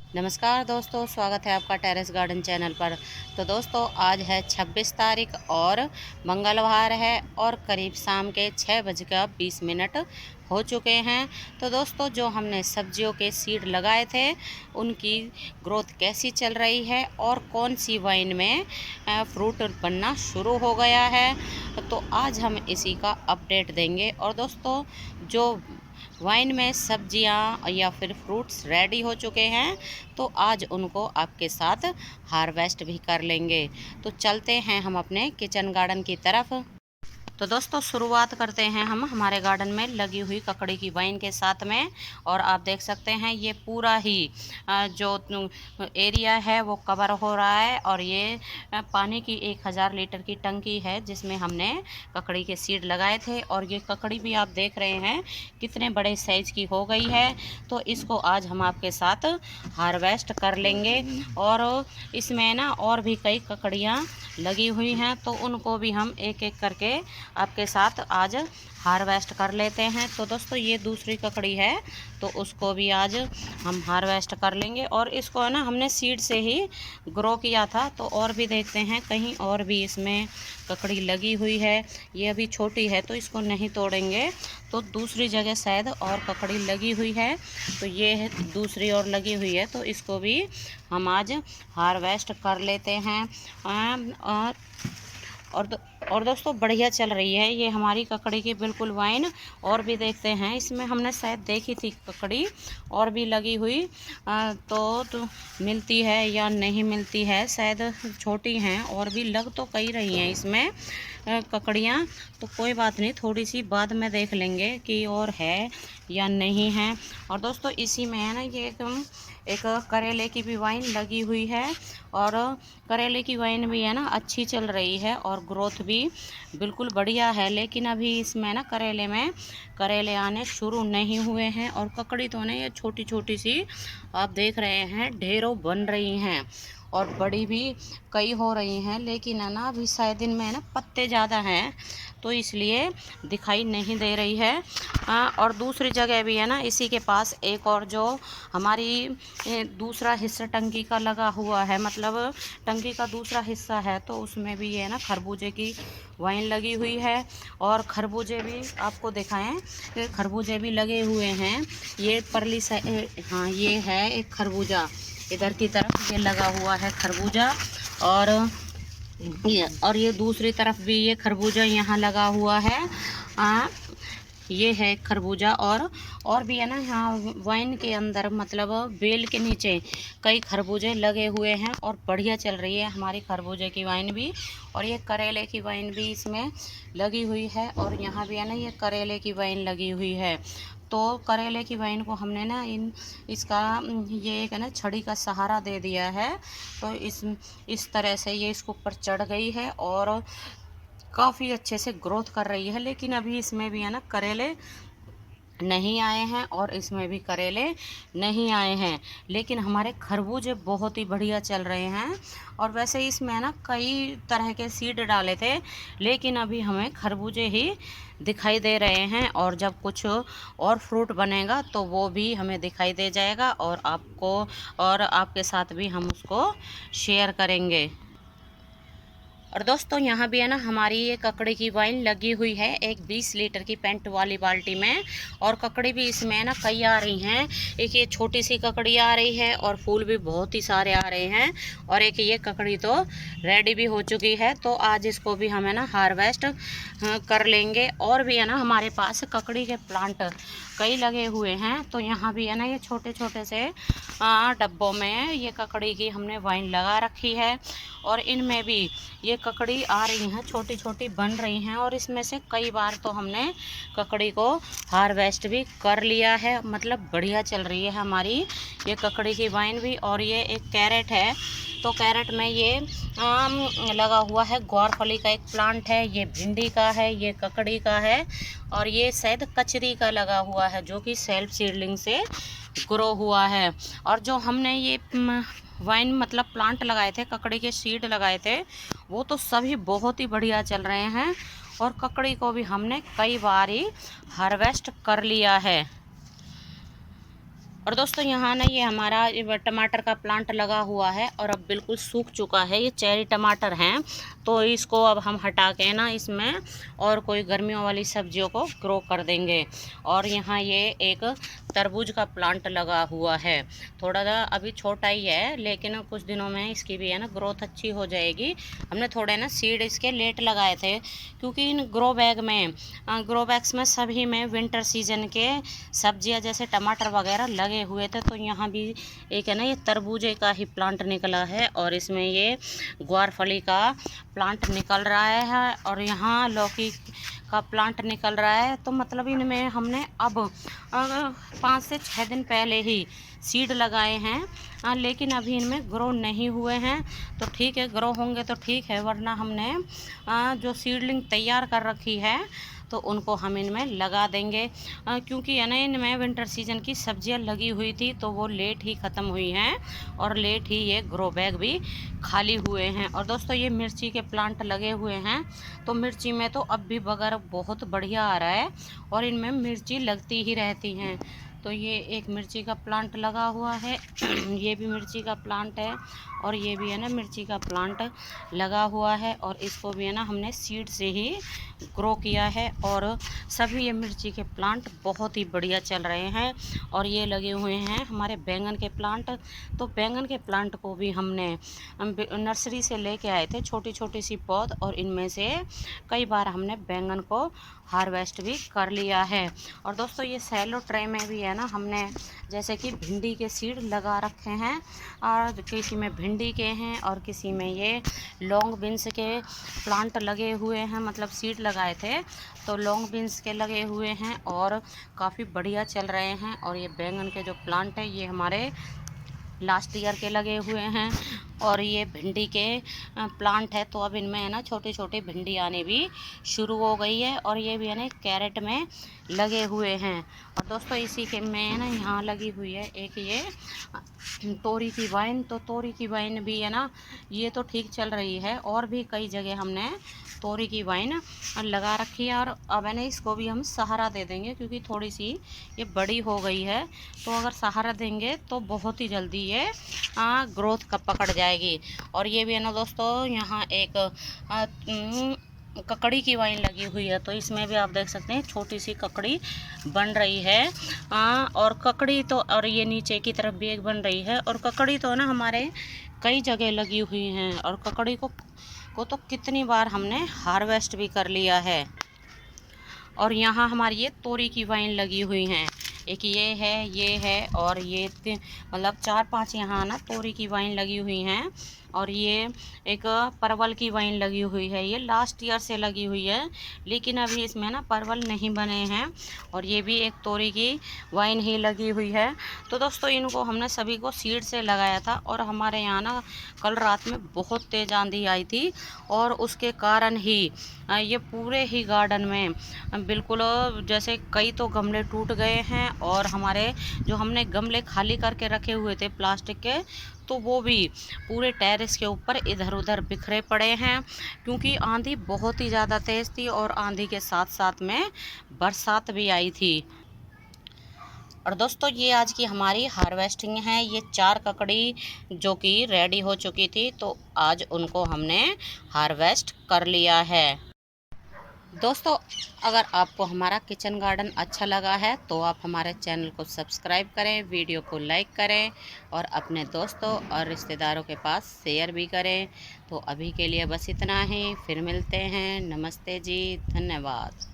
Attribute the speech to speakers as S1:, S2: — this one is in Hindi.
S1: नमस्कार दोस्तों, स्वागत है आपका टेरेस गार्डन चैनल पर। तो दोस्तों, आज है 26 तारीख और मंगलवार है और करीब शाम के 6:20 हो चुके हैं। तो दोस्तों, जो हमने सब्जियों के सीड लगाए थे उनकी ग्रोथ कैसी चल रही है और कौन सी वाइन में फ्रूट बनना शुरू हो गया है, तो आज हम इसी का अपडेट देंगे। और दोस्तों, जो वाइन में सब्जियां या फिर फ्रूट्स रेडी हो चुके हैं तो आज उनको आपके साथ हार्वेस्ट भी कर लेंगे। तो चलते हैं हम अपने किचन गार्डन की तरफ। तो दोस्तों, शुरुआत करते हैं हम हमारे गार्डन में लगी हुई ककड़ी की वाइन के साथ में। और आप देख सकते हैं ये पूरा ही जो एरिया है वो कवर हो रहा है। और ये पानी की 1000 लीटर की टंकी है जिसमें हमने ककड़ी के सीड लगाए थे। और ये ककड़ी भी आप देख रहे हैं कितने बड़े साइज़ की हो गई है। तो इसको आज हम आपके साथ हार्वेस्ट कर लेंगे। और इसमें ना और भी कई ककड़ियाँ लगी हुई हैं तो उनको भी हम एक एक करके आपके साथ आज हार्वेस्ट कर लेते हैं। तो दोस्तों, ये दूसरी ककड़ी है तो उसको भी आज हम हार्वेस्ट कर लेंगे। और इसको है ना हमने सीड से ही ग्रो किया था। तो और भी देखते हैं कहीं और भी इसमें ककड़ी लगी हुई है। ये अभी छोटी है तो इसको नहीं तोड़ेंगे, तो दूसरी जगह शायद और ककड़ी लगी हुई है। तो ये है दूसरी और लगी हुई है तो इसको भी हम आज हार्वेस्ट कर लेते हैं। और और दोस्तों, बढ़िया चल रही है ये हमारी ककड़ी की बिल्कुल वाइन। और भी देखते हैं, इसमें हमने शायद देखी थी ककड़ी और भी लगी हुई, तो मिलती है या नहीं मिलती है, शायद छोटी हैं और भी लग तो कई रही हैं इसमें ककड़ियाँ। तो कोई बात नहीं, थोड़ी सी बाद में देख लेंगे कि और है या नहीं है। और दोस्तों, इसी में है ना ये एक करेले की भी वाइन लगी हुई है। और करेले की वाइन भी है ना अच्छी चल रही है और ग्रोथ भी बिल्कुल बढ़िया है। लेकिन अभी इसमें ना करेले में करेले आने शुरू नहीं हुए हैं। और ककड़ी तो ना ये छोटी छोटी सी आप देख रहे हैं ढेरों बन रही हैं और बड़ी भी कई हो रही हैं। लेकिन है ना अभी शायद इनमें ना पत्ते ज़्यादा हैं तो इसलिए दिखाई नहीं दे रही है। और दूसरी जगह भी है ना इसी के पास एक और जो हमारी दूसरा हिस्सा टंकी का लगा हुआ है, मतलब टंकी का दूसरा हिस्सा है, तो उसमें भी है ना खरबूजे की वाइन लगी हुई है। और खरबूजे भी आपको दिखाएं, खरबूजे भी लगे हुए हैं। ये परली साइड, हाँ ये है एक खरबूजा, इधर की तरफ ये लगा हुआ है खरबूजा। और ये दूसरी तरफ भी ये खरबूजा यहाँ लगा हुआ है। ये है खरबूजा। और भी है ना यहाँ वाइन के अंदर, मतलब बेल के नीचे कई खरबूजे लगे हुए हैं और बढ़िया चल रही है हमारी खरबूजे की वाइन भी। और ये करेले की वाइन भी इसमें लगी हुई है। और यहाँ भी है ना ये करेले की वाइन लगी हुई है। तो करेले की वाइन को हमने ना इसका ये एक है ना छड़ी का सहारा दे दिया है। तो इस तरह से ये इसके ऊपर चढ़ गई है और काफ़ी अच्छे से ग्रोथ कर रही है। लेकिन अभी इसमें भी है ना करेले नहीं आए हैं और इसमें भी करेले नहीं आए हैं। लेकिन हमारे खरबूजे बहुत ही बढ़िया चल रहे हैं। और वैसे इसमें ना कई तरह के सीड डाले थे लेकिन अभी हमें खरबूजे ही दिखाई दे रहे हैं। और जब कुछ और फ्रूट बनेगा तो वो भी हमें दिखाई दे जाएगा और आपको और आपके साथ भी हम उसको शेयर करेंगे। और दोस्तों, यहाँ भी है ना हमारी ये ककड़ी की वाइन लगी हुई है एक 20 लीटर की पेंट वाली बाल्टी में। और ककड़ी भी इसमें ना कई आ रही हैं। एक ये छोटी सी ककड़ी आ रही है और फूल भी बहुत ही सारे आ रहे हैं। और एक ये ककड़ी तो रेडी भी हो चुकी है तो आज इसको भी हम है ना हार्वेस्ट कर लेंगे। और भी है ना हमारे पास ककड़ी के प्लांट कई लगे हुए हैं। तो यहाँ भी है ना ये छोटे छोटे से डब्बों में ये ककड़ी की हमने वाइन लगा रखी है। और इनमें भी ये ककड़ी आ रही हैं, छोटी छोटी बन रही हैं। और इसमें से कई बार तो हमने ककड़ी को हार्वेस्ट भी कर लिया है, मतलब बढ़िया चल रही है हमारी ये ककड़ी की वाइन भी। और ये एक कैरेट है तो कैरेट में ये लगा हुआ है ग्वारफली का एक प्लांट है, ये भिंडी का है, ये ककड़ी का है और ये शायद कचरी का लगा हुआ है जो कि सेल्फ सीडलिंग से ग्रो हुआ है। और जो हमने ये वाइन मतलब प्लांट लगाए थे, ककड़ी के सीड लगाए थे, वो तो सभी बहुत ही बढ़िया चल रहे हैं। और ककड़ी को भी हमने कई बार ही हार्वेस्ट कर लिया है। और दोस्तों यहाँ ना ये हमारा टमाटर का प्लांट लगा हुआ है और अब बिल्कुल सूख चुका है। ये चेरी टमाटर हैं, तो इसको अब हम हटा के ना इसमें और कोई गर्मियों वाली सब्जियों को ग्रो कर देंगे। और यहाँ ये एक तरबूज का प्लांट लगा हुआ है, थोड़ा सा अभी छोटा ही है, लेकिन कुछ दिनों में इसकी भी है ना ग्रोथ अच्छी हो जाएगी। हमने थोड़े ना सीड इसके लेट लगाए थे, क्योंकि इन ग्रो बैग्स में सभी में विंटर सीजन के सब्जियां जैसे टमाटर वगैरह लगे हुए थे। तो यहाँ भी एक है ना ये तरबूजे का ही प्लांट निकला है और इसमें ये ग्वारफली का प्लांट निकल रहा है और यहाँ लौकी का प्लांट निकल रहा है। तो मतलब इनमें हमने अब 5 से 6 दिन पहले ही सीड लगाए हैं, लेकिन अभी इनमें ग्रो नहीं हुए हैं। तो ठीक है, ग्रो होंगे तो ठीक है, वरना हमने जो सीडलिंग तैयार कर रखी है तो उनको हम इनमें लगा देंगे, क्योंकि है ना इनमें विंटर सीजन की सब्जियां लगी हुई थी तो वो लेट ही ख़त्म हुई हैं और लेट ही ये ग्रो बैग भी खाली हुए हैं। और दोस्तों ये मिर्ची के प्लांट लगे हुए हैं, तो मिर्ची में तो अब भी बगर बहुत बढ़िया आ रहा है और इनमें मिर्ची लगती ही रहती हैं। तो ये एक मिर्ची का प्लांट लगा हुआ है ये भी मिर्ची का प्लांट है और ये भी है ना मिर्ची का प्लांट लगा हुआ है और इसको भी है ना हमने सीड से ही ग्रो किया है। और सभी ये मिर्ची के प्लांट बहुत ही बढ़िया चल रहे हैं। और ये लगे हुए हैं हमारे बैंगन के प्लांट, तो बैंगन के प्लांट को भी हमने नर्सरी से लेके आए थे, छोटी छोटी सी पौध, और इनमें से कई बार हमने बैंगन को हार्वेस्ट भी कर लिया है। और दोस्तों ये सैलो ट्रे में भी है ना हमने जैसे कि भिंडी के सीड लगा रखे हैं, और किसी में भिंडी के हैं और किसी में ये लॉन्ग बीन्स के प्लांट लगे हुए हैं, मतलब सीड लगाए थे तो लॉन्ग बीन्स के लगे हुए हैं और काफ़ी बढ़िया चल रहे हैं। और ये बैंगन के जो प्लांट है ये हमारे लास्ट ईयर के लगे हुए हैं। और ये भिंडी के प्लांट है, तो अब इनमें है ना छोटी छोटी भिंडी आने भी शुरू हो गई है। और ये भी है ना कैरेट में लगे हुए हैं। और दोस्तों इसी के में है ना यहाँ लगी हुई है एक ये तोरी की वाइन, तो तोरी की वाइन भी है ना ये तो ठीक चल रही है, और भी कई जगह हमने तोरी की वाइन लगा रखी है। और अब है ना इसको भी हम सहारा दे देंगे, क्योंकि थोड़ी सी ये बड़ी हो गई है, तो अगर सहारा देंगे तो बहुत ही जल्दी ये ग्रोथ का पकड़ जाएगी। और ये भी है ना दोस्तों यहाँ एक ककड़ी की वाइन लगी हुई है, तो इसमें भी आप देख सकते हैं छोटी सी ककड़ी बन रही है। और ककड़ी तो, और ये नीचे की तरफ भी एक बन रही है। और ककड़ी तो ना हमारे कई जगह लगी हुई हैं, और ककड़ी को तो कितनी बार हमने हार्वेस्ट भी कर लिया है। और यहाँ हमारी ये तोरी की वाइन लगी हुई हैं, एक ये है और ये मतलब 4-5 यहाँ ना तोरी की वाइन लगी हुई हैं। और ये एक परवल की वाइन लगी हुई है, ये लास्ट ईयर से लगी हुई है, लेकिन अभी इसमें ना परवल नहीं बने हैं। और ये भी एक तोरी की वाइन ही लगी हुई है। तो दोस्तों इनको हमने सभी को सीड से लगाया था, और हमारे यहाँ ना कल रात में बहुत तेज़ आंधी आई थी, और उसके कारण ही ये पूरे ही गार्डन में बिल्कुल जैसे कई तो गमले टूट गए हैं, और हमारे जो हमने गमले खाली करके रखे हुए थे प्लास्टिक के, तो वो भी पूरे टेरेस के ऊपर इधर उधर बिखरे पड़े हैं, क्योंकि आंधी बहुत ही ज़्यादा तेज़ थी और आंधी के साथ साथ में बरसात भी आई थी। और दोस्तों ये आज की हमारी हार्वेस्टिंग है, ये 4 ककड़ी जो कि रेडी हो चुकी थी, तो आज उनको हमने हार्वेस्ट कर लिया है। दोस्तों अगर आपको हमारा किचन गार्डन अच्छा लगा है तो आप हमारे चैनल को सब्सक्राइब करें, वीडियो को लाइक करें और अपने दोस्तों और रिश्तेदारों के पास शेयर भी करें। तो अभी के लिए बस इतना ही, फिर मिलते हैं। नमस्ते जी, धन्यवाद।